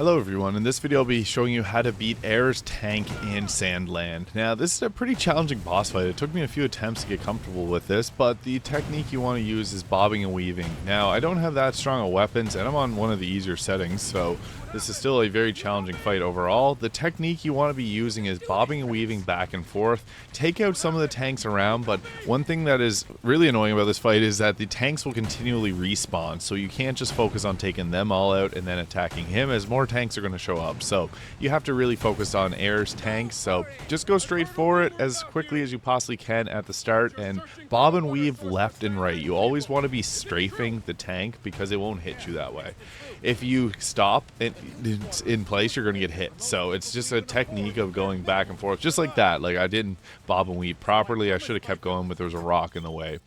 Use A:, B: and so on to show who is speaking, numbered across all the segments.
A: Hello everyone, in this video I'll be showing you how to beat Air's tank in Sandland. Now this is a pretty challenging boss fight. It took me a few attempts to get comfortable with this, but the technique you want to use is bobbing and weaving. Now I don't have that strong of weapons and I'm on one of the easier settings, so this is still a very challenging fight overall. The technique you want to be using is bobbing and weaving back and forth. Take out some of the tanks around, but one thing that is really annoying about this fight is that the tanks will continually respawn, so you can't just focus on taking them all out and then attacking him, as more tanks are going to show up. So you have to really focus on Air's tanks, so just go straight for it as quickly as you possibly can at the start and bob and weave left and right. You always want to be strafing the tank because it won't hit you that way. If you stop it's in place, you're going to get hit. So it's just a technique of going back and forth just like that. Like I didn't bob and weave properly. I should have kept going, but there was a rock in the way.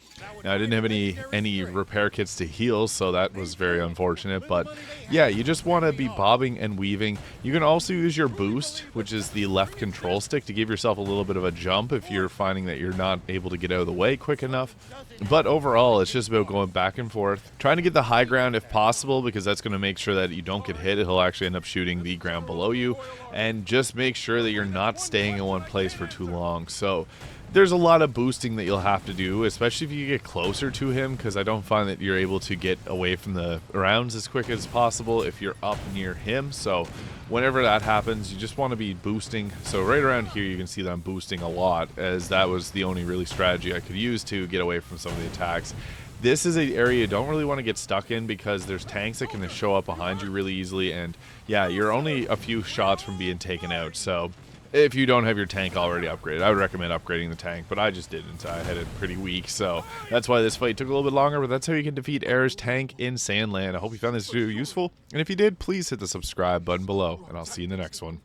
A: Now I didn't have any repair kits to heal, so that was very unfortunate. But yeah, you just want to be bobbing and weaving. You can also use your boost, which is the left control stick, to give yourself a little bit of a jump if you're finding that you're not able to get out of the way quick enough. But overall, it's just about going back and forth, trying to get the high ground if possible, because that's going to make sure that you don't get hit. It'll actually end up shooting the ground below you, and just make sure that you're not staying in one place for too long. So there's a lot of boosting that you'll have to do, especially if you get closer to him, because I don't find that you're able to get away from the rounds as quick as possible if you're up near him. So whenever that happens, you just want to be boosting. So right around here you can see that I'm boosting a lot, as that was the only really strategy I could use to get away from some of the attacks. This is an area you don't really want to get stuck in, because there's tanks that can show up behind you really easily, and yeah, you're only a few shots from being taken out. So if you don't have your tank already upgraded, I would recommend upgrading the tank, but I just didn't. I had it pretty weak, so that's why this fight took a little bit longer, but that's how you can defeat Air's tank in Sandland. I hope you found this video useful, and if you did, please hit the subscribe button below, and I'll see you in the next one.